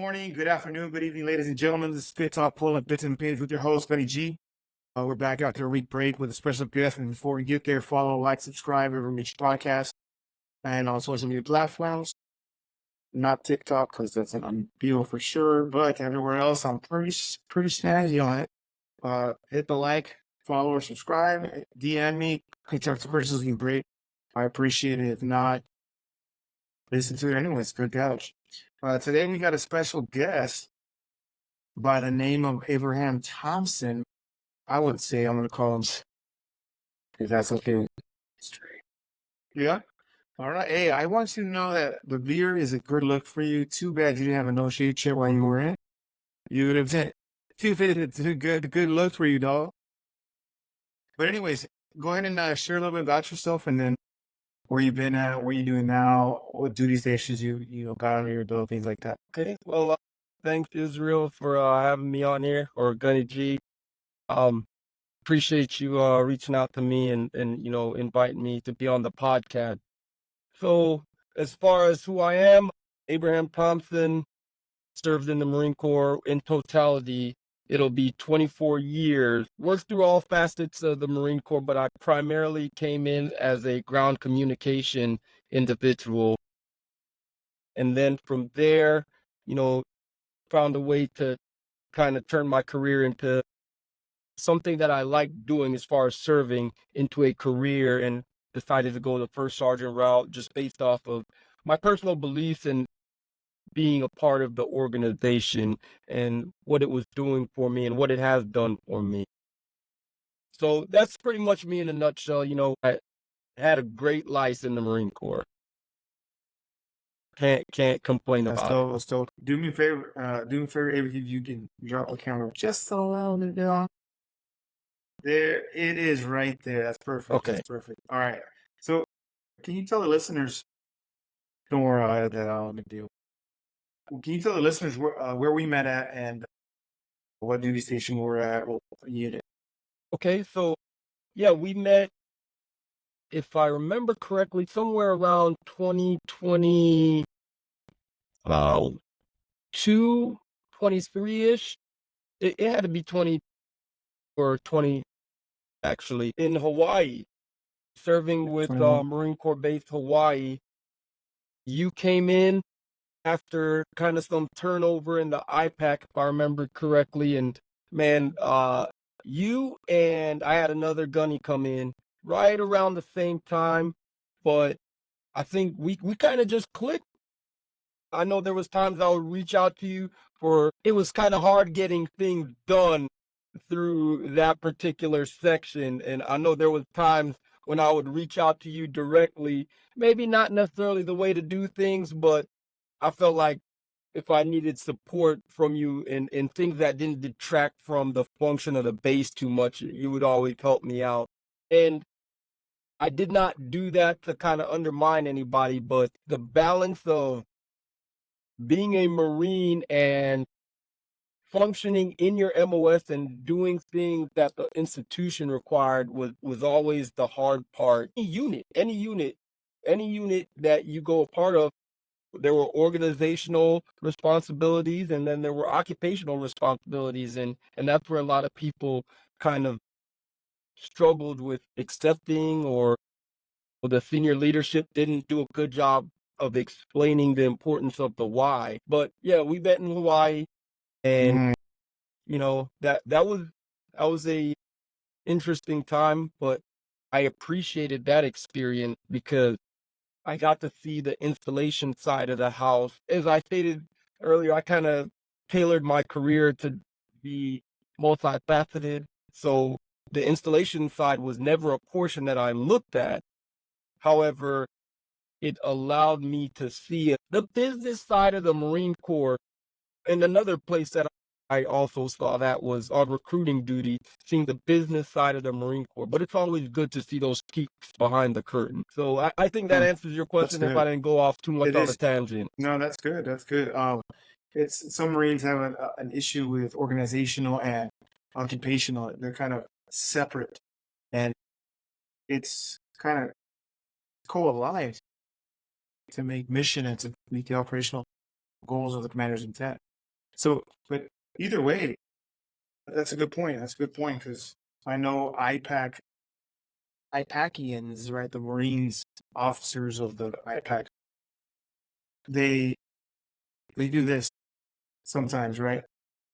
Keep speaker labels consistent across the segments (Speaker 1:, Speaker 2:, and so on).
Speaker 1: morning, good afternoon, good evening, ladies and gentlemen. This is Fit Talk Pulling Bits and Pins with your host, Benny G. We're back after a week break with a special guest. And before we get there, follow, like, subscribe, every Mitch podcast, and on social media platforms. Not TikTok, because that's an unbeatable for sure, but everywhere else, I'm pretty snazzy on it. Hit the like, follow, or subscribe. DM me. TikTok's the person's looking great. I appreciate it. If not, listen to it anyways. Good couch. Today we got a special guest by the name of Abraham Thompson. I would say I'm going to call him, if that's okay. Yeah? All right. Hey, I want you to know that the beard is a good look for you. Too bad you didn't have a no-shade chair while you were in. You would have said, too good look for you, dog. But anyways, go ahead and share a little bit about yourself and then where you've been at, what you're doing now, what duty stations you got under your belt, things like that.
Speaker 2: Okay, well, thanks Israel for having me on here, or Gunny G. Appreciate you reaching out to me and inviting me to be on the podcast. So as far as who I am, Abraham Thompson, served in the Marine Corps. In totality, it'll be 24 years. Worked through all facets of the Marine Corps, but I primarily came in as a ground communication individual. And then from there, found a way to kind of turn my career into something that I like doing as far as serving into a career, and decided to go the first sergeant route just based off of my personal beliefs and being a part of the organization and what it was doing for me and what it has done for me. So that's pretty much me in a nutshell. I had a great life in the Marine Corps. Can't complain about it.
Speaker 1: Let's do me a favor, Avery, if you can drop the camera just a little bit down. There it is right there. That's perfect.
Speaker 2: Okay.
Speaker 1: That's perfect. All right. So can you tell the listeners, don't worry, I had that on the deal. Can you tell the listeners where we met at and what duty station we're at, what unit?
Speaker 2: Okay, so yeah, we met, if I remember correctly, somewhere around 2020, 23-ish. It had to be 20 or 20, actually, in Hawaii, serving with
Speaker 1: 21.
Speaker 2: Marine Corps Base Hawaii. You came in after kind of some turnover in the IPAC, if I remember correctly, and man, you and I had another gunny come in right around the same time, but I think we kind of just clicked. I know there was times I would reach out to you it was kind of hard getting things done through that particular section. And I know there was times when I would reach out to you directly, maybe not necessarily the way to do things, but I felt like if I needed support from you in things that didn't detract from the function of the base too much, you would always help me out. And I did not do that to kind of undermine anybody, but the balance of being a Marine and functioning in your MOS and doing things that the institution required was always the hard part. Any unit that you go a part of, there were organizational responsibilities and then there were occupational responsibilities, and that's where a lot of people kind of struggled with accepting, or the senior leadership didn't do a good job of explaining the importance of the why. But yeah, we met in Hawaii, and that was a interesting time, but I appreciated that experience because I got to see the installation side of the house. As I stated earlier, I kind of tailored my career to be multifaceted. So the installation side was never a portion that I looked at. However, it allowed me to see the business side of the Marine Corps. And another place that I also saw that was on recruiting duty, seeing the business side of the Marine Corps. But it's always good to see those peeks behind the curtain. So I think that answers your question if I didn't go off too much on a tangent.
Speaker 1: No, that's good. That's good. Some Marines have an issue with organizational and occupational. They're kind of separate, and it's kind of co-aligned to make mission and to meet the operational goals of the commander's intent. So, but either way, that's a good point. That's a good point because I know IPACians, right? The Marines officers of the IPAC, they they do this sometimes, right?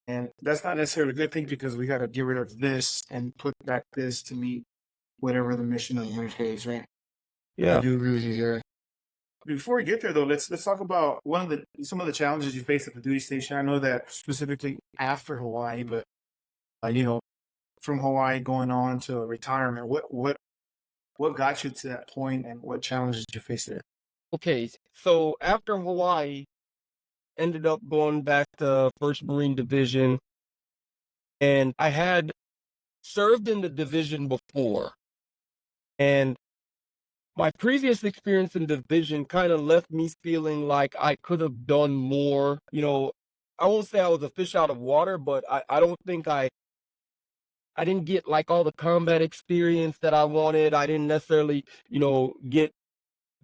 Speaker 1: And that's not necessarily a good thing because we got to get rid of this and put back this to meet whatever the mission of the case, right? I
Speaker 2: Yeah.
Speaker 1: do agree with you there. Before we get there, though, let's talk about some of the challenges you faced at the duty station. I know that specifically after Hawaii, but you know, from Hawaii going on to retirement, what got you to that point, and what challenges did you face there?
Speaker 2: Okay. So after Hawaii, ended up going back to First Marine Division, and I had served in the division before, and my previous experience in division kind of left me feeling like I could have done more. I won't say I was a fish out of water, but I don't think I didn't get like all the combat experience that I wanted. I didn't necessarily, get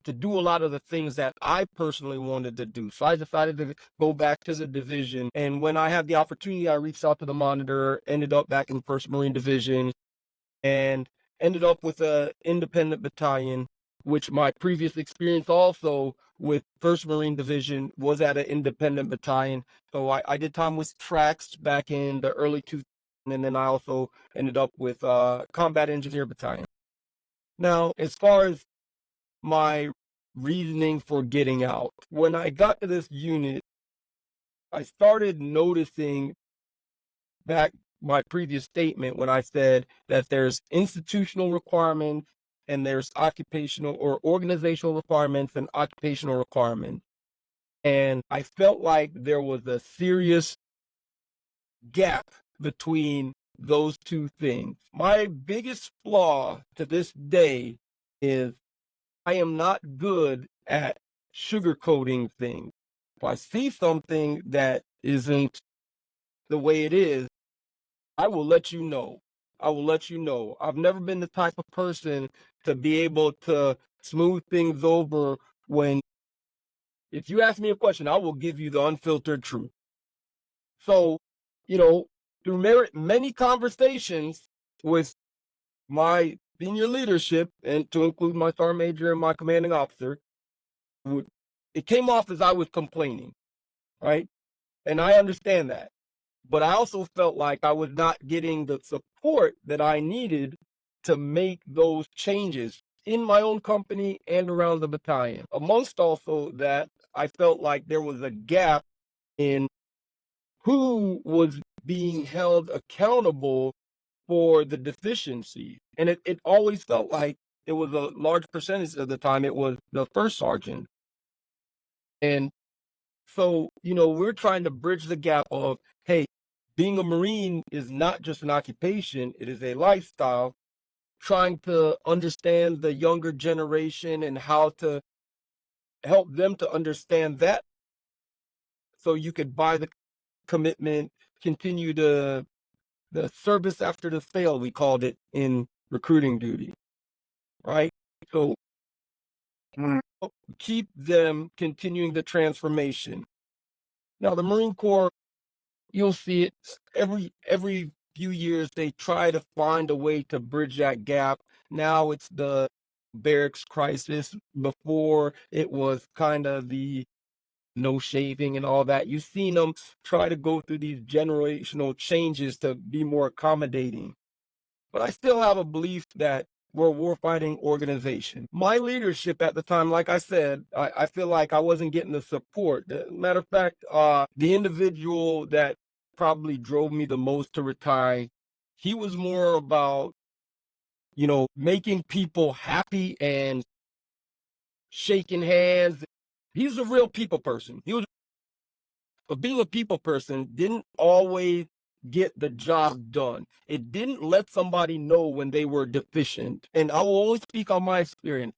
Speaker 2: to do a lot of the things that I personally wanted to do. So I decided to go back to the division. And when I had the opportunity, I reached out to the monitor, ended up back in First Marine Division, and ended up with a independent battalion, which my previous experience also with First Marine Division was at an independent battalion. So I did time with tracks back in the early 2000s, and then I also ended up with Combat Engineer Battalion. Now, as far as my reasoning for getting out, when I got to this unit, I started noticing back my previous statement when I said that there's institutional requirements and there's occupational or organizational requirements and occupational requirements. And I felt like there was a serious gap between those two things. My biggest flaw to this day is I am not good at sugarcoating things. If I see something that isn't the way it is, I will let you know. I will let you know. I've never been the type of person to be able to smooth things over when, if you ask me a question, I will give you the unfiltered truth. So, through many conversations with my senior leadership, and to include my sergeant major and my commanding officer, it came off as I was complaining, right? And I understand that. But I also felt like I was not getting the support that I needed to make those changes in my own company and around the battalion. Amongst also that, I felt like there was a gap in who was being held accountable for the deficiency. And it always felt like it was a large percentage of the time, it was the first sergeant. And so, we're trying to bridge the gap of, hey, being a Marine is not just an occupation, it is a lifestyle. Trying to understand the younger generation and how to help them to understand that so you could buy the commitment, continue the service after the fail, we called it in recruiting duty, right? So
Speaker 1: Mm.
Speaker 2: keep them continuing the transformation. Now, the Marine Corps, you'll see it every few years, they try to find a way to bridge that gap. Now it's the barracks crisis. Before it was kind of the no shaving and all that. You've seen them try to go through these generational changes to be more accommodating. But I still have a belief that we're a warfighting organization. My leadership at the time, like I said, I feel like I wasn't getting the support. Matter of fact, the individual that probably drove me the most to retire, he was more about, making people happy and shaking hands. He's a real people person. But being a people person didn't always get the job done. It didn't let somebody know when they were deficient. And I will only speak on my experience.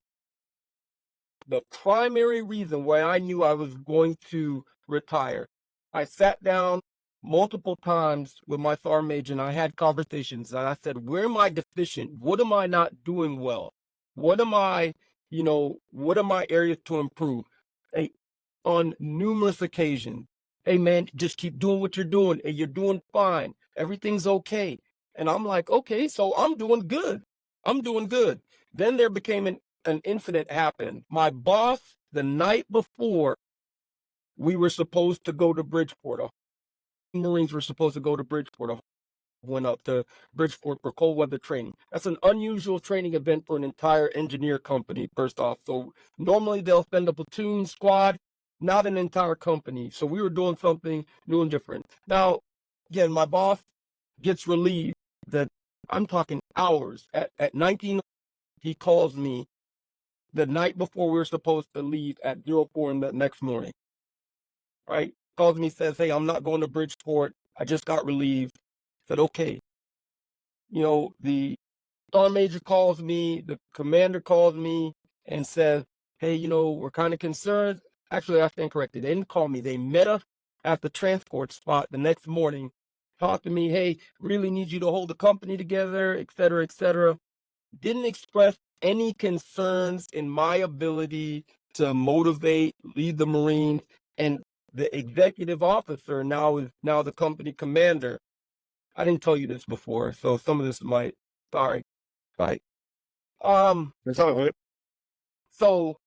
Speaker 2: The primary reason why I knew I was going to retire, I sat down multiple times with my sergeant major and I had conversations and I said, where am I deficient? What am I not doing well? What am I, what are my areas to improve? Hey, on numerous occasions, hey man, just keep doing what you're doing and you're doing fine. Everything's okay. And I'm like, okay, so I'm doing good. I'm doing good. Then there became an incident happened. My boss, the night before we were supposed to go to Bridgeport, Marines were supposed to go to Bridgeport, went up to Bridgeport for cold weather training. That's an unusual training event for an entire engineer company, first off. So normally they'll send a platoon squad, not an entire company. So we were doing something new and different. Now, again, my boss gets relieved that I'm talking hours. At 19, he calls me the night before we were supposed to leave at 04 in the next morning, right? Calls me, says, hey, I'm not going to Bridgeport. I just got relieved. Said, okay. The sergeant major calls me, the commander calls me and says, hey, we're kind of concerned. Actually, I stand corrected. They didn't call me. They met us at the transport spot the next morning, talked to me, hey, really need you to hold the company together, et cetera, et cetera. Didn't express any concerns in my ability to motivate, lead the Marines, and the executive officer now is the company commander. I didn't tell you this before, so some of this might, sorry, right?
Speaker 1: That's all good.
Speaker 2: So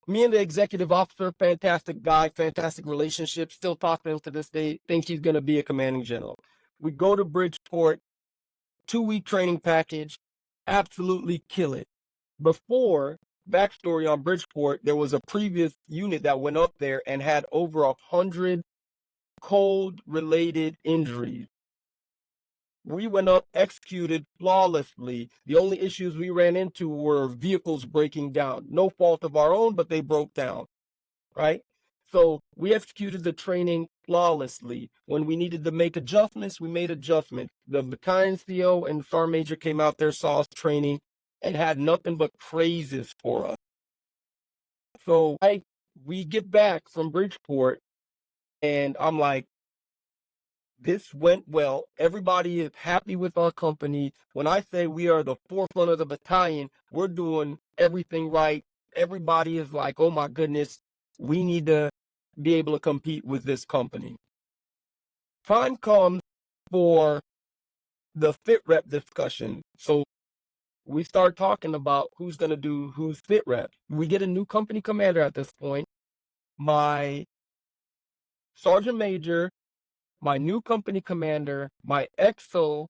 Speaker 2: me and the executive officer, fantastic guy, fantastic relationship, still talk to him to this day, think he's gonna be a commanding general. We go to Bridgeport, 2-week training package, absolutely kill it. Before, backstory on Bridgeport, there was a previous unit that went up there and had over 100 cold-related injuries. We went up, executed flawlessly. The only issues we ran into were vehicles breaking down. No fault of our own, but they broke down, right? So we executed the training flawlessly. When we needed to make adjustments, we made adjustments. The battalion CO and sergeant major came out there, saw us training, and had nothing but praises for us. So we get back from Bridgeport, and I'm like, this went well. Everybody is happy with our company. When I say we are the forefront of the battalion, we're doing everything right. Everybody is like, oh my goodness, we need to be able to compete with this company. Time comes for the fit rep discussion. So we start talking about who's going to do who's fit rep. We get a new company commander at this point. My sergeant major, my new company commander, my XO,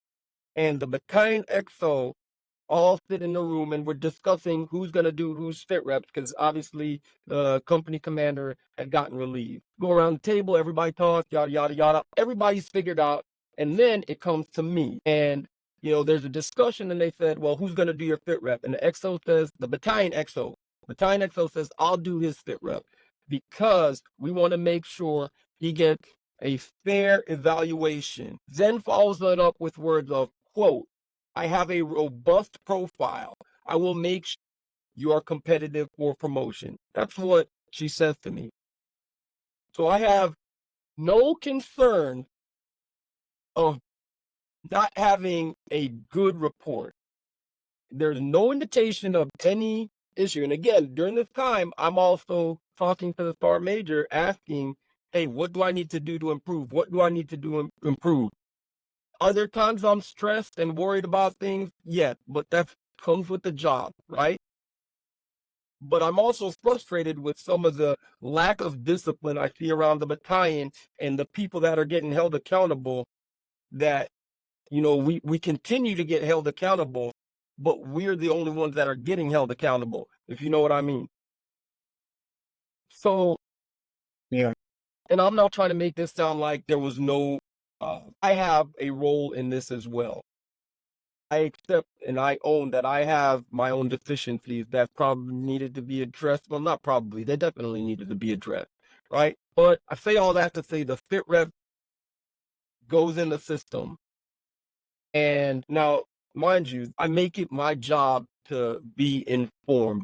Speaker 2: and the battalion XO all sit in the room and we're discussing who's going to do who's fit reps because obviously the company commander had gotten relieved. Go around the table, everybody talks, yada, yada, yada. Everybody's figured out. And then it comes to me. And, there's a discussion and they said, well, who's going to do your fit rep? And the XO says, the battalion XO says, I'll do his fit rep because we want to make sure he gets a fair evaluation. Then follows that up with words of, quote, I have a robust profile. I will make sure you are competitive for promotion. That's what she says to me. So I have no concern of not having a good report. There's no indication of any issue. And again, during this time, I'm also talking to the sergeant major asking, hey, what do I need to do to improve? What do I need to do to improve? Are there times I'm stressed and worried about things? Yeah, but that comes with the job, right? But I'm also frustrated with some of the lack of discipline I see around the battalion and the people that are getting held accountable that, we continue to get held accountable, but we're the only ones that are getting held accountable, if you know what I mean. So,
Speaker 1: Yeah.
Speaker 2: and I'm not trying to make this sound like there was no, I have a role in this as well. I accept and I own that I have my own deficiencies that probably needed to be addressed. Well, not probably, they definitely needed to be addressed, right? But I say all that to say the fit rep goes in the system. And now, mind you, I make it my job to be informed.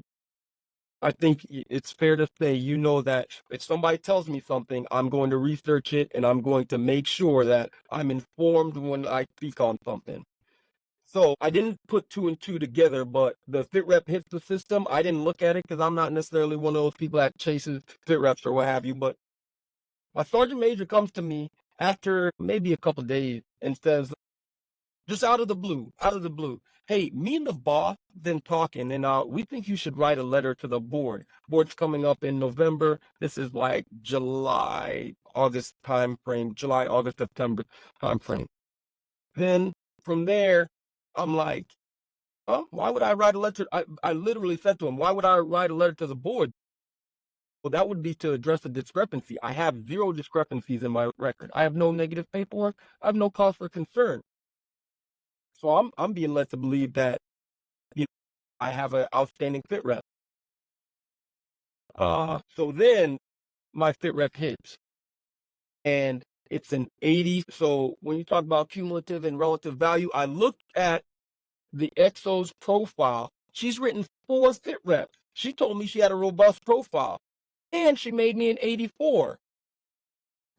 Speaker 2: I think it's fair to say, that if somebody tells me something, I'm going to research it and I'm going to make sure that I'm informed when I speak on something. So I didn't put 2 and 2 together, but the fit rep hits the system. I didn't look at it because I'm not necessarily one of those people that chases fit reps or what have you, but My sergeant major comes to me after maybe a couple days and says, just out of the blue, hey, me and the boss been talking, and we think you should write a letter to the board. Board's coming up in November. This is like July, August time frame, July, August, September time frame. Then from there, I'm like, oh, why would I write a letter? I literally said to him, why would I write a letter to the board? Well, that would be to address a discrepancy. I have 0 discrepancies in my record. I have no negative paperwork. I have no cause for concern. So I'm being led to believe that, you know, I have an outstanding fit rep. So then my fit rep hits, and it's an 80. So when you talk about cumulative and relative value, I looked at the XO's profile. She's written 4 fit reps. She told me she had a robust profile, and she made me an 84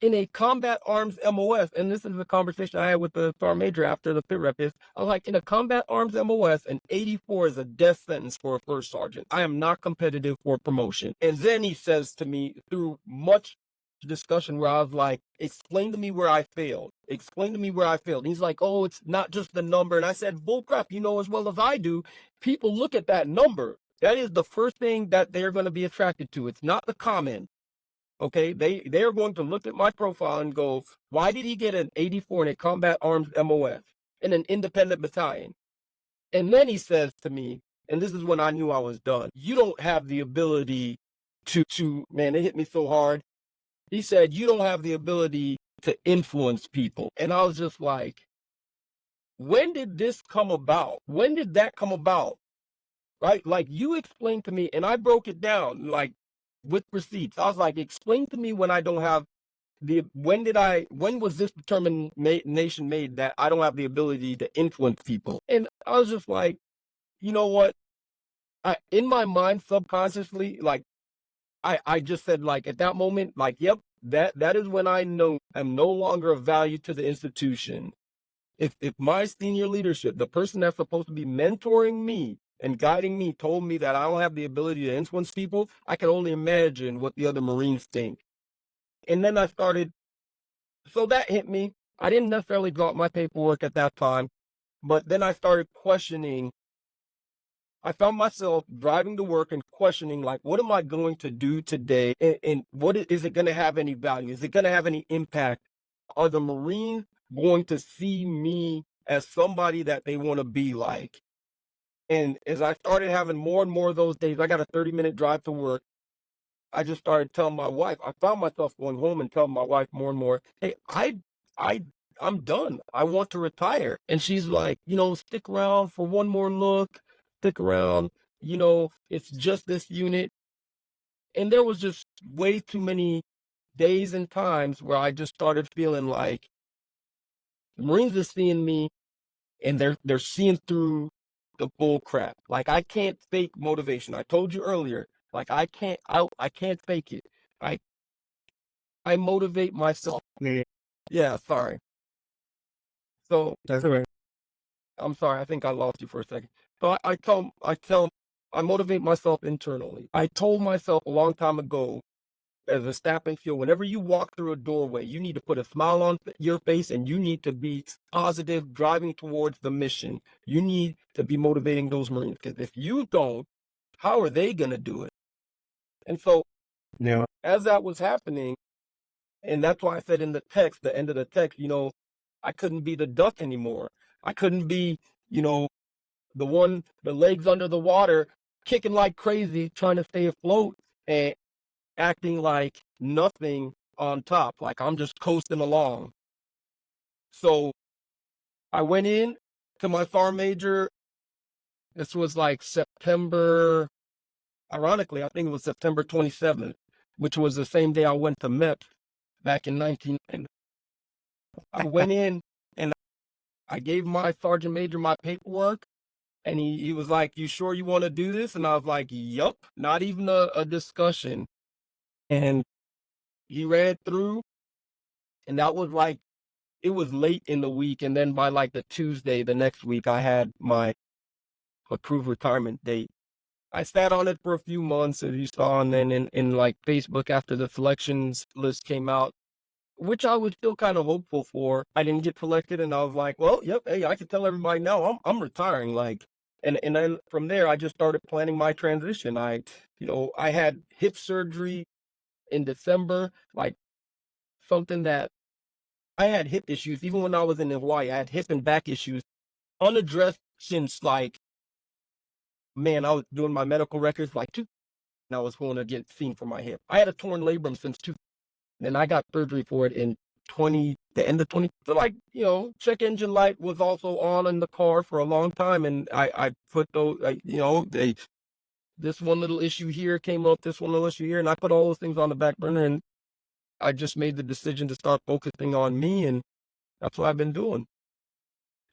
Speaker 2: in a combat arms MOS. And this is the conversation I had with the sergeant major after the fit rep is, I'm like, in a combat arms MOS, an 84 is a death sentence for a first sergeant. I am not competitive for promotion. And then he says to me, through much discussion where I was like, explain to me where I failed. Explain to me where I failed. And he's like, oh, it's not just the number. And I said, bullcrap, you know as well as I do, people look at that number. That is the first thing that they're going to be attracted to. It's not the comment. Okay, they are going to look at my profile and go, why did he get an 84 in a combat arms MOS in an independent battalion? And then he says to me, and this is when I knew I was done, you don't have the ability to man, it hit me so hard. He said, you don't have the ability to influence people. And I was just like, when did this come about? When did that come about? Right? Like, you explained to me, and I broke it down, like, with receipts. I was like, explain to me when I don't have when was this determination made that I don't have the ability to influence people? And I was just like, you know what? In my mind, subconsciously, like, I just said, like, at that moment, like, yep, that is when I know I'm no longer of value to the institution. If my senior leadership, the person that's supposed to be mentoring me and guiding me, told me that I don't have the ability to influence people, I can only imagine what the other Marines think. And then so that hit me. I didn't necessarily drop my paperwork at that time, but then I started questioning. I found myself driving to work and questioning, like, what am I going to do today? And is it going to have any value? Is it going to have any impact? Are the Marines going to see me as somebody that they want to be like? And as I started having more and more of those days, I got a 30-minute drive to work. I just started telling my wife, I found myself going home and telling my wife more and more, hey, I'm done. I want to retire. And she's like, stick around for one more look, stick around, it's just this unit. And there was just way too many days and times where I just started feeling like the Marines are seeing me, and they're seeing through the bull crap. Like, I can't fake motivation. I told you earlier, like, I can't fake it. I motivate myself. Yeah, sorry. So
Speaker 1: That's all right.
Speaker 2: I'm sorry, I think I lost you for a second. So I motivate myself internally. I told myself a long time ago, as a staffing field, whenever you walk through a doorway, you need to put a smile on your face, and you need to be positive, driving towards the mission. You need to be motivating those Marines, because if you don't, how are they going to do it? And so,
Speaker 1: Yeah.
Speaker 2: as that was happening, and that's why I said in the text, the end of the text, I couldn't be the duck anymore. I couldn't be, the legs under the water, kicking like crazy, trying to stay afloat, and acting like nothing on top, like I'm just coasting along. So I went in to my sergeant major. This was like September, ironically, I think it was September 27th, which was the same day I went to MEP back in 1990. I went in and I gave my sergeant major my paperwork, and he was like, you sure you want to do this? And I was like, yup, not even a discussion. And he read through, and that was like, it was late in the week. And then by like the Tuesday, the next week, I had my approved retirement date. I sat on it for a few months, as you saw, and then in like Facebook, after the selections list came out, which I was still kind of hopeful for. I didn't get selected, and I was like, well, yep, hey, I can tell everybody now I'm retiring. Like, and then from there, I just started planning my transition. I had hip surgery in December, like something that I had hip issues even when I was in Hawaii. I had hip and back issues unaddressed since like, man, I was doing my medical records like two, and I was going to get seen for my hip. I had a torn labrum since two, and I got surgery for it in the end of 20. So like, check engine light was also on in the car for a long time, and I put those, this one little issue here came up, this one little issue here, and I put all those things on the back burner, and I just made the decision to start focusing on me, and that's what I've been doing.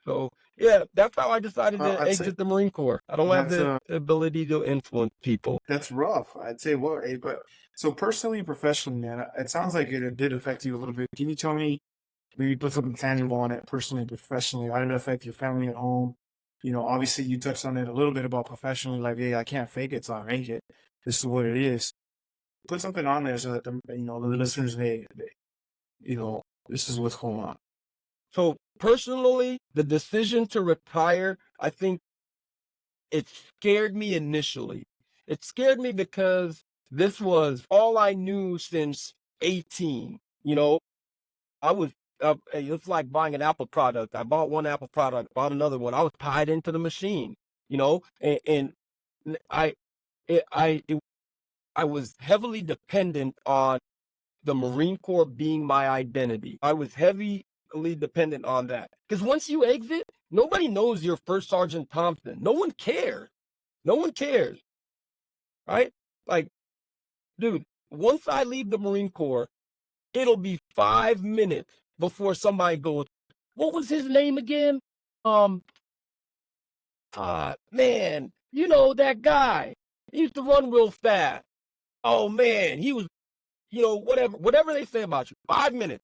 Speaker 2: So yeah, that's how I decided to
Speaker 1: I'd say
Speaker 2: exit the Marine Corps. I don't have
Speaker 1: that's
Speaker 2: the ability to influence people.
Speaker 1: that's rough. I'd say what, but so personally, and professionally, man, it sounds like it did affect you a little bit. Can you tell me, maybe put something tangible on it, personally and professionally? How did it affect your family at home? Obviously you touched on it a little bit about professionally, like, hey, I can't fake it, so I make it. This is what it is. Put something on there so that the listeners, this is what's going on.
Speaker 2: So personally, the decision to retire, I think it scared me initially. It scared me because this was all I knew since 18. I was, it's like buying an Apple product. I bought one Apple product, bought another one. I was tied into the machine, and I, it, I was heavily dependent on the Marine Corps being my identity. I was heavily dependent on that. Because once you exit, nobody knows you're First Sergeant Thompson. No one cares. No one cares. Right? Like, dude, once I leave the Marine Corps, it'll be 5 minutes before somebody goes, what was his name again? Um, man, that guy. He used to run real fast. Oh man, he was, whatever they say about you. 5 minutes.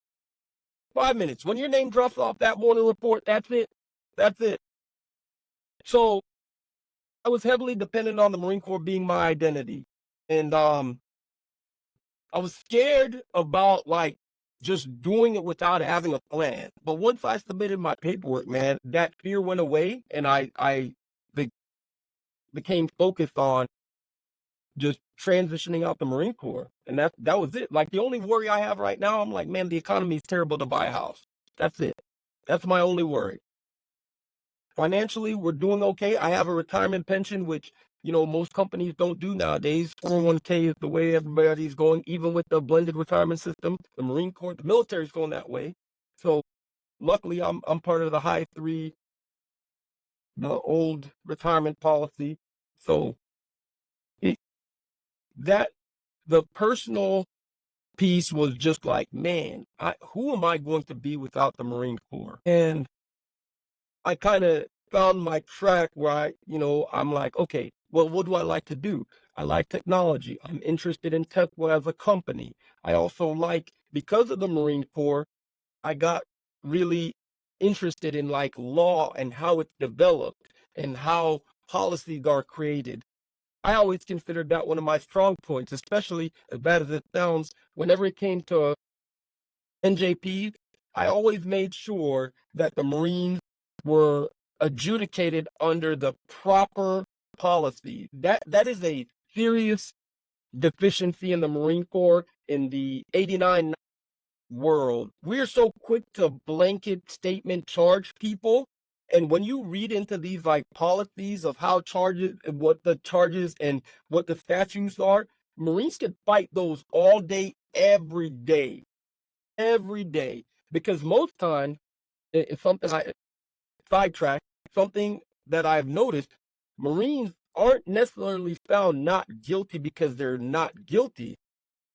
Speaker 2: 5 minutes. When your name drops off that morning report, that's it. That's it. So I was heavily dependent on the Marine Corps being my identity. And I was scared about like just doing it without having a plan. But once I submitted my paperwork, man, that fear went away, and I became focused on just transitioning out the Marine Corps. And that was it. Like the only worry I have right now, I'm like, man, the economy is terrible to buy a house. That's it. That's my only worry. Financially, we're doing okay. I have a retirement pension, which, most companies don't do nowadays. 401k is the way everybody's going, even with the blended retirement system. The Marine Corps, the military's going that way. So luckily, I'm part of the high three, the old retirement policy. So the personal piece was just like, man, who am I going to be without the Marine Corps? And I kind of found my track where I'm like, okay, well, what do I like to do? I like technology. I'm interested in tech as a company. I also because of the Marine Corps, I got really interested in like law and how it's developed and how policies are created. I always considered that one of my strong points, especially as bad as it sounds, whenever it came to NJP, I always made sure that the Marines were adjudicated under the proper policy. That is a serious deficiency in the Marine Corps in the 89 world. We're so quick to blanket statement charge people. And when you read into these like policies of how charges and what the charges and what the statutes are, Marines can fight those all day, every day. Every day. Because most times, it's something I sidetrack, something that I've noticed, Marines aren't necessarily found not guilty because they're not guilty.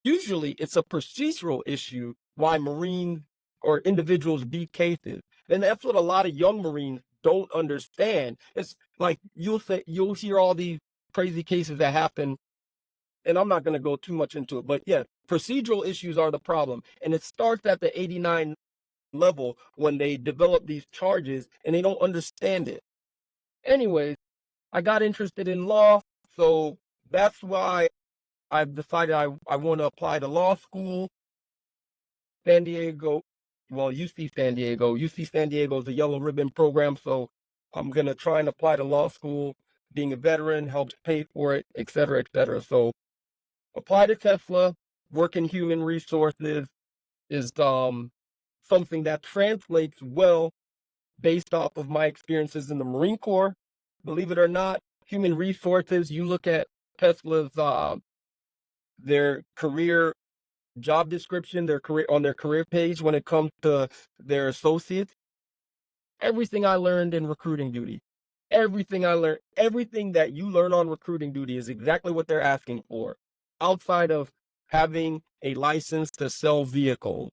Speaker 2: Usually it's a procedural issue why Marines or individuals beat cases. And that's what a lot of young Marines don't understand. It's like you'll hear all these crazy cases that happen, and I'm not going to go too much into it, but yeah, procedural issues are the problem. And it starts at the 89 level when they develop these charges and they don't understand it. Anyways, I got interested in law, so that's why I've decided I want to apply to law school. San Diego, well, UC San Diego. UC San Diego is a yellow ribbon program, so I'm gonna try and apply to law school. Being a veteran helps pay for it, et cetera, et cetera. So apply to Tesla, work in human resources is something that translates well based off of my experiences in the Marine Corps. Believe it or not, human resources, you look at Tesla's their career job description, their career page when it comes to their associates, everything I learned in recruiting duty, everything that you learn on recruiting duty is exactly what they're asking for, outside of having a license to sell vehicles.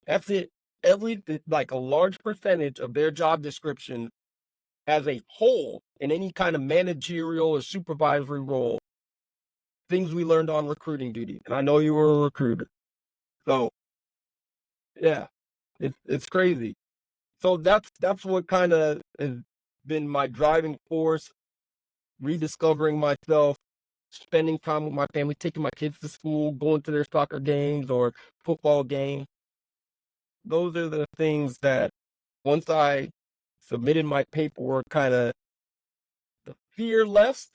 Speaker 2: That's it. Like a large percentage of their job description as a whole in any kind of managerial or supervisory role, things we learned on recruiting duty. And I know you were a recruiter. So yeah, it's crazy. So that's what kind of has been my driving force, rediscovering myself, spending time with my family, taking my kids to school, going to their soccer games or football games. Those are the things that once I submitted my paperwork, kind of the fear left.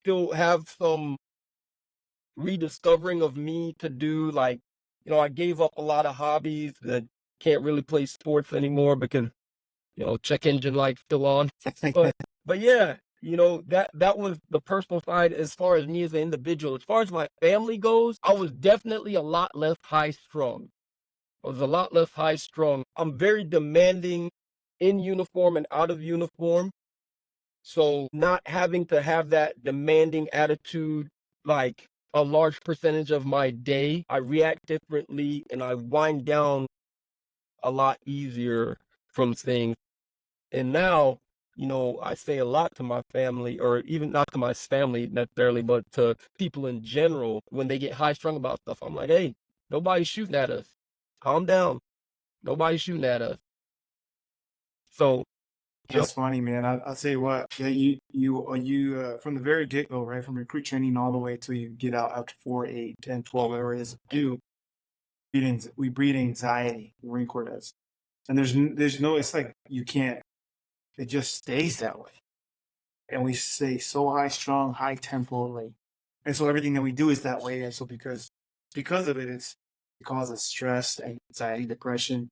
Speaker 2: Still have some rediscovering of me to do. Like, I gave up a lot of hobbies that can't really play sports anymore because, check engine light still on. But yeah, that was the personal side. As far as me as an individual, as far as my family goes, I was definitely a lot less high strung. I'm very demanding in uniform and out of uniform. So not having to have that demanding attitude, like a large percentage of my day, I react differently and I wind down a lot easier from things. And now, I say a lot to my family, or even not to my family necessarily, but to people in general when they get high strung about stuff. I'm like, hey, nobody's shooting at us. Calm down. Nobody's shooting at us. So
Speaker 1: That's funny, man. I'll tell you what. Yeah, you from the very get go, right, from recruit training all the way till you get out after 4, 8, 10, 12, whatever it is, we breed anxiety. The Marine Corps does, and there's no. It's like you can't. It just stays that way, and we stay so high strung, high tempo, like, and so everything that we do is that way, and so because of it, it causes stress, anxiety, depression,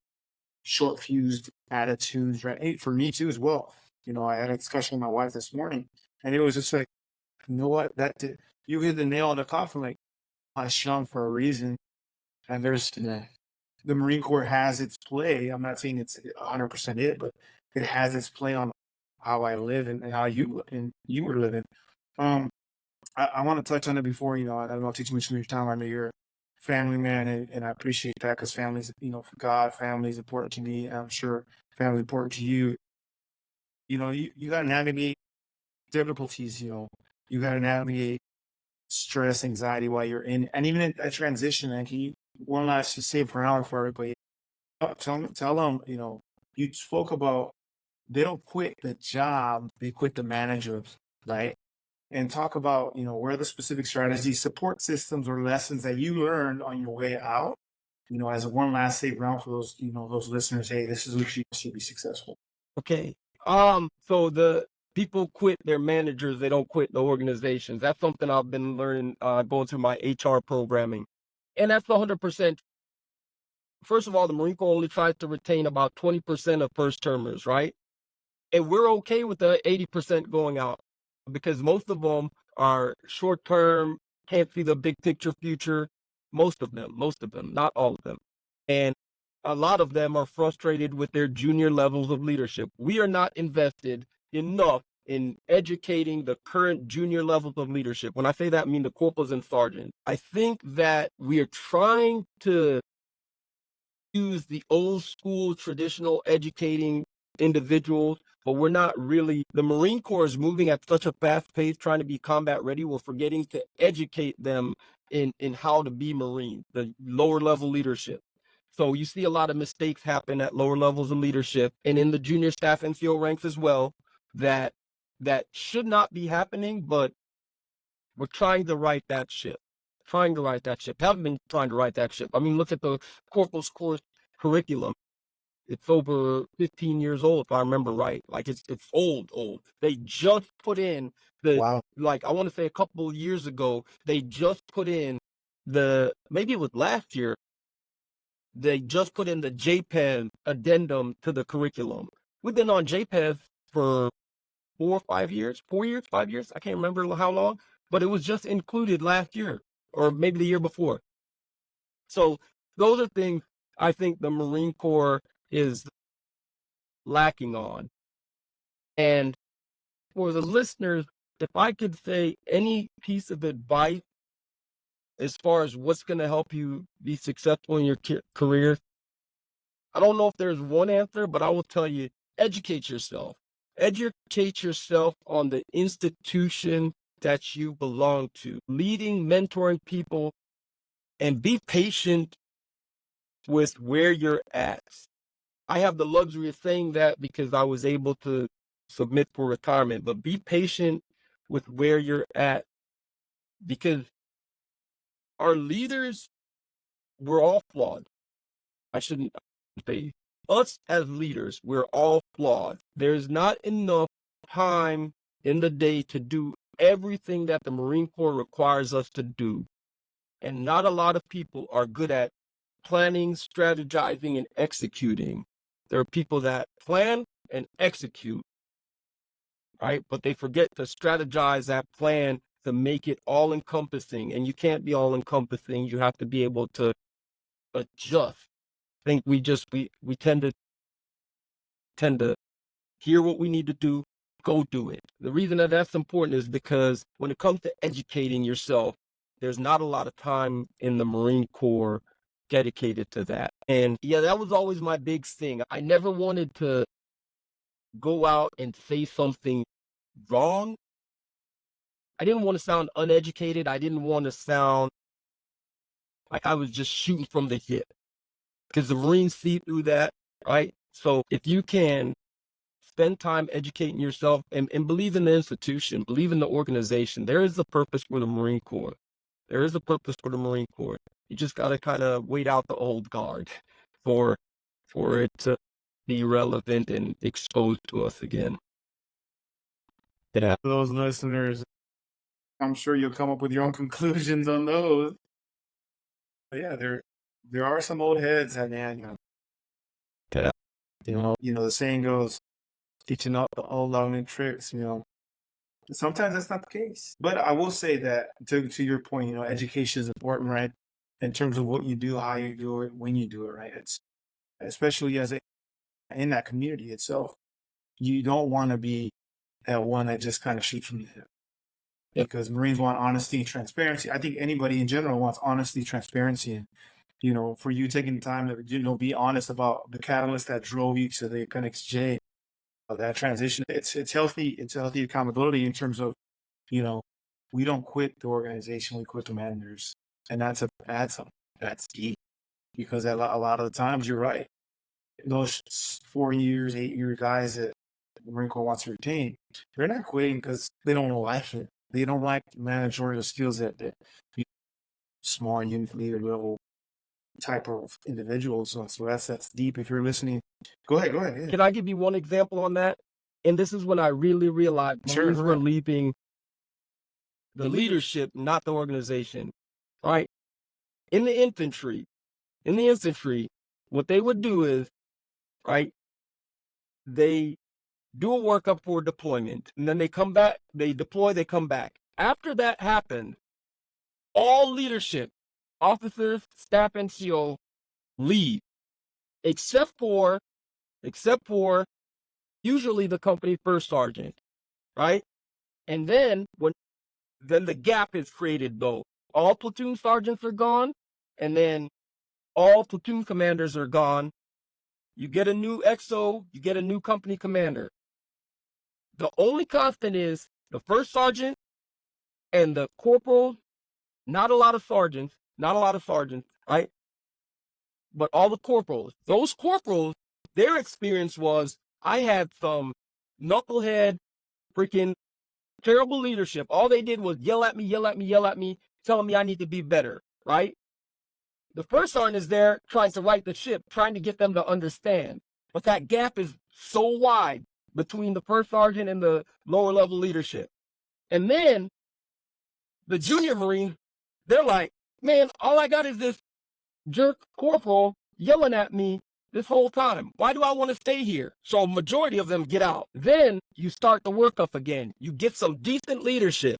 Speaker 1: short fused attitudes, right? Hey, for me too as well. I had a discussion with my wife this morning, and it was just like, you know what, you hit the nail on the coffin. Like, I strong for a reason, and the Marine Corps has its play. I'm not saying it's 100% it, but it has its play on how I live and how you were living. I want to touch on it before, I don't know, take too much of your time. I know you're a family man, and I appreciate that because family's, for God, family is important to me. And I'm sure family is important to you. You got to navigate difficulties, you got to navigate stress, anxiety while you're in, and even in a transition. And can you, one last, just save for an hour for everybody, tell them, you spoke about they don't quit the job, they quit the managers, right? And talk about, where the specific strategies, support systems, or lessons that you learned on your way out, as a one last safe round for those, those listeners. Hey, this is what you should be successful.
Speaker 2: Okay. So the people quit their managers, they don't quit the organizations. That's something I've been learning, going through my HR programming. And that's 100%. First of all, the Marine Corps only tries to retain about 20% of first termers, right? And we're okay with the 80% going out because most of them are short term, can't see the big picture future. Most of them, not all of them. And a lot of them are frustrated with their junior levels of leadership. We are not invested enough in educating the current junior levels of leadership. When I say that, I mean the corporals and sergeants. I think that we are trying to use the old school traditional educating individuals, but we're not really. The Marine Corps is moving at such a fast pace, trying to be combat ready. We're forgetting to educate them in how to be Marine, the lower level leadership. So you see a lot of mistakes happen at lower levels of leadership and in the junior staff NCO ranks as well that should not be happening, but we're trying to right that ship. trying to right that ship. Haven't been trying to right that ship. I mean, look at the corporal's course curriculum. It's over 15 years old, if I remember right. Like it's old. They just put in
Speaker 1: Wow.
Speaker 2: like I want to say a couple of years ago, they just put in maybe it was last year, they just put in the JPEG addendum to the curriculum. We've been on JPEG for 5 years, I can't remember how long, but it was just included last year or maybe the year before. So those are things I think the Marine Corps is lacking on. And for the listeners, if I could say any piece of advice as far as what's going to help you be successful in your career, I don't know if there's one answer, but I will tell you, educate yourself. Educate yourself on the institution that you belong to, leading, mentoring people, and be patient with where you're at. I have the luxury of saying that because I was able to submit for retirement, but be patient with where you're at because our leaders, we're all flawed. I shouldn't say us as leaders, we're all flawed. There's not enough time in the day to do everything that the Marine Corps requires us to do. And not a lot of people are good at planning, strategizing, and executing. There are people that plan and execute, right? But they forget to strategize that plan to make it all encompassing. And you can't be all encompassing. You have to be able to adjust. I think we tend to hear what we need to do, go do it. The reason that that's important is because when it comes to educating yourself, there's not a lot of time in the Marine Corps dedicated to that. And yeah, that was always my big thing. I never wanted to go out and say something wrong. I didn't want to sound uneducated. I didn't want to sound like I was just shooting from the hip because the Marines see through that, right? So if you can spend time educating yourself and believe in the institution, believe in the organization, there is a purpose for the Marine Corps. There is a purpose for the Marine Corps. You just got to kind of wait out the old guard for it to be relevant and exposed to us again. Yeah.
Speaker 1: For those listeners, I'm sure you'll come up with your own conclusions on those. But yeah, there are some old heads that, man,
Speaker 2: Yeah.
Speaker 1: the saying goes, teaching up the old long tricks, Sometimes that's not the case. But I will say that to your point, education is important, right? In terms of what you do, how you do it, when you do it, right? It's especially in that community itself. You don't want to be that one that just kind of shoots from the hip.
Speaker 2: Yep.
Speaker 1: Because Marines want honesty and transparency. I think anybody in general wants honesty, transparency, and for you taking the time to be honest about the catalyst that drove you to the Connects J. That transition, it's healthy. It's healthy accountability in terms of, we don't quit the organization, we quit the managers, and that's key because a lot of the times you're right. Those 4 years, 8 year guys that the Marine Corps wants to retain, they're not quitting because they don't like it. They don't like the managerial skills that smart unit leader level type of individuals. So that's deep. If you're listening, go ahead. Yeah.
Speaker 2: Can I give you one example on that? And this is when I really realized Marines were leaving the leadership, not the organization. All right. In the infantry, what they would do is, right, they do a workup for deployment, and then they come back, they deploy, they come back. After that happened, all leadership, officers, staff, NCO leave, except for usually the company first sergeant, right? And then then the gap is created though. All platoon sergeants are gone, and then all platoon commanders are gone. You get a new XO, you get a new company commander. The only constant is the first sergeant and the corporal. Not a lot of sergeants, right? But all the corporals. Those corporals, their experience was, I had some knucklehead, freaking terrible leadership. All they did was yell at me, telling me I need to be better, right? The first sergeant is there trying to right the ship, trying to get them to understand. But that gap is so wide between the first sergeant and the lower level leadership. And then the junior Marine, they're like, man, all I got is this jerk corporal yelling at me this whole time. Why do I want to stay here? So a majority of them get out. Then you start the workup again. You get some decent leadership.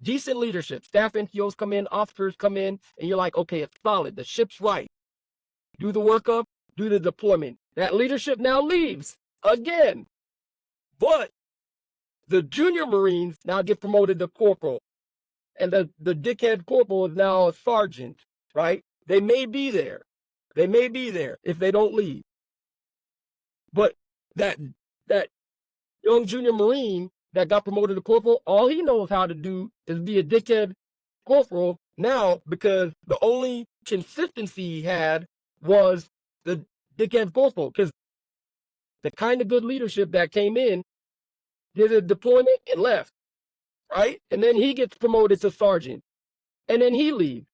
Speaker 2: Staff NCOs come in, officers come in, and you're like, okay, it's solid. The ship's right. Do the workup, do the deployment. That leadership now leaves again. But the junior Marines now get promoted to corporal. And the dickhead corporal is now a sergeant, right? They may be there. They may be there if they don't leave. But that young junior Marine that got promoted to corporal, all he knows how to do is be a dickhead corporal now, because the only consistency he had was the dickhead corporal. Because the kind of good leadership that came in did a deployment and left, right? And then he gets promoted to sergeant. And then he leaves.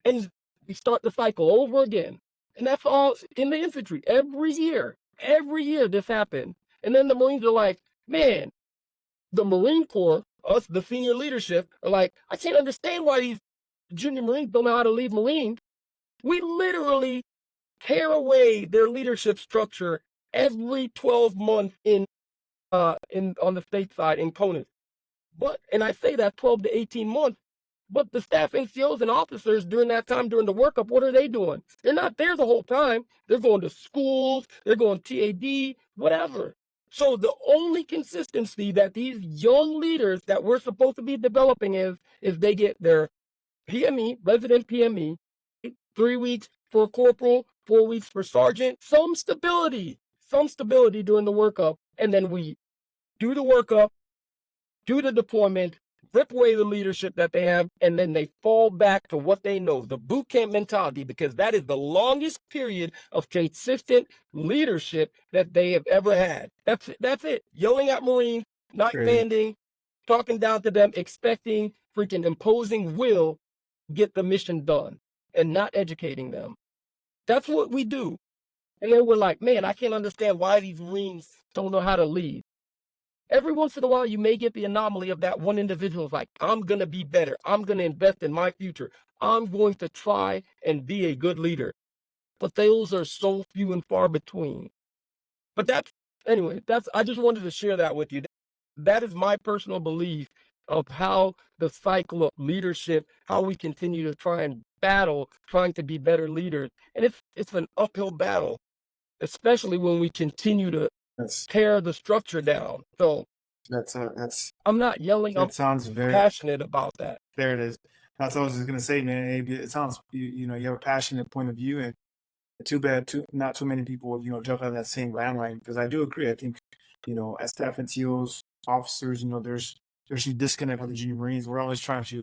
Speaker 2: And we start the cycle over again. And that's all in the infantry. Every year this happened. And then the Marines are like, man, the Marine Corps, us, the senior leadership, are like, I can't understand why these junior Marines don't know how to lead Marines. We literally tear away their leadership structure every 12 months on the state side in Conus. And I say that 12 to 18 months, but the staff NCOs and officers during that time, during the workup, what are they doing? They're not there the whole time. They're going to schools, they're going TAD, whatever. So the only consistency that these young leaders that we're supposed to be developing is they get their PME, resident PME, 3 weeks for corporal, 4 weeks for sergeant, some stability during the workup. And then we do the workup, do the deployment, rip away the leadership that they have, and then they fall back to what they know, the boot camp mentality, because that is the longest period of consistent leadership that they have ever had. That's it. Yelling at Marines, not standing, talking down to them, expecting freaking imposing will get the mission done, and not educating them. That's what we do. And then we're like, man, I can't understand why these Marines don't know how to lead. Every once in a while, you may get the anomaly of that one individual like, I'm going to be better. I'm going to invest in my future. I'm going to try and be a good leader. But those are so few and far between. But I just wanted to share that with you. That is my personal belief of how the cycle of leadership, how we continue to try and battle, trying to be better leaders. And it's an uphill battle, especially when we continue to tear the structure down. So I'm not yelling. I'm
Speaker 1: sounds very
Speaker 2: passionate about that.
Speaker 1: There it is. That's what I was just gonna say, man. It sounds you have a passionate point of view, and too bad not too many people jump on that same bandwagon, because I do agree. I think as staff NCOs, officers, there's some disconnect with the junior Marines. We're always trying to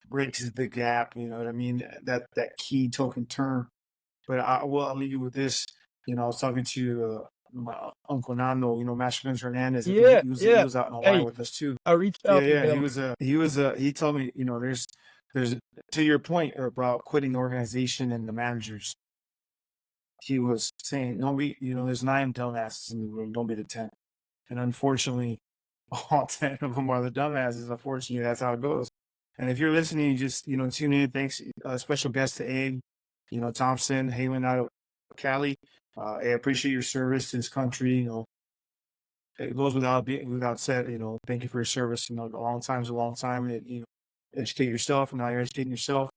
Speaker 1: bridge the gap. You know what I mean? That key token term. But I'll leave you with this. I was talking to my Uncle Nando, Master Vince Hernandez. He was out in Hawaii with us too.
Speaker 2: I reached out to him.
Speaker 1: He told me, there's to your point about quitting the organization and the managers. He was saying, there's 9 dumbasses in the room, don't be the 10th. And unfortunately, all 10 of them are the dumbasses. Unfortunately, that's how it goes. And if you're listening, you just tune in. Thanks, special guest to Abe, Thompson, Halen out of Cali. I appreciate your service to this country. It goes without said. Thank you for your service. A long time's a long time. Educate yourself, and now you're educating yourself.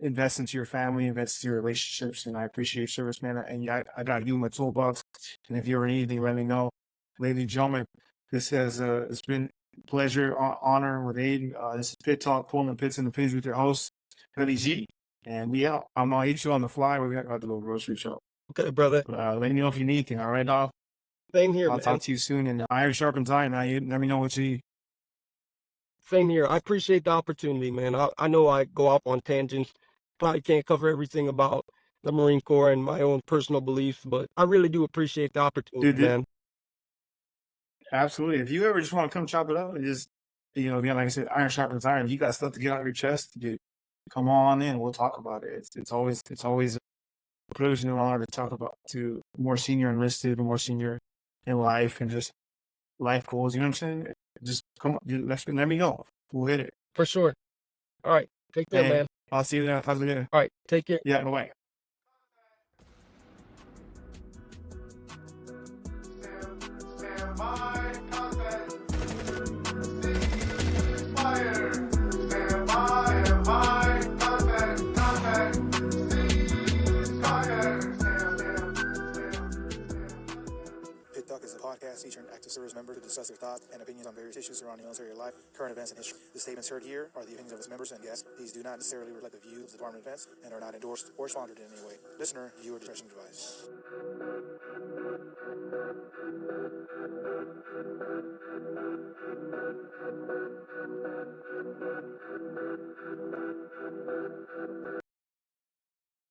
Speaker 1: Invest into your family, invest into your relationships, and I appreciate your service, man. And I got you in my toolbox. And if you ever need anything, let me know. Ladies and gentlemen, this has it's been a pleasure, honor with Abe. This is Pit Talk, pulling the pits and the pins with your host, Billy G. And we out. I'm gonna eat you on the fly. We got the little grocery shop.
Speaker 2: Okay, brother.
Speaker 1: Let me know if you need anything. All right, dog.
Speaker 2: Same here,
Speaker 1: I'll
Speaker 2: man.
Speaker 1: talk to you soon. And iron sharpens iron. Now you let me know what you need.
Speaker 2: Same here. I appreciate the opportunity, man. I know I go off on tangents. Probably can't cover everything about the Marine Corps and my own personal beliefs, but I really do appreciate the opportunity, man.
Speaker 1: Absolutely. If you ever just want to come chop it up and just you know, again, like I said, iron sharpens iron. You got stuff to get out of your chest. Come on in. We'll talk about it. It's always a privilege and an honor to talk about to more senior enlisted, more senior in life, and just life goals. You know what I'm saying? Just come on, let me know. We'll hit it.
Speaker 2: For sure. All right. Take care,
Speaker 1: Hey,
Speaker 2: man.
Speaker 1: I'll see you there. Talk to you later.
Speaker 2: All right. Take care.
Speaker 1: Yeah, bye.
Speaker 3: Stand by, contact. Cease fire. Stand by, contact. Cease fire.
Speaker 4: Pit Talk is a podcast featuring active service members who discuss their thoughts and opinions on various issues surrounding military life, current events, and history. The statements heard here are the opinions of its members and guests. These do not necessarily reflect the views of the Department of Defense and are not endorsed or sponsored in any way. Listener, viewer discretion advised.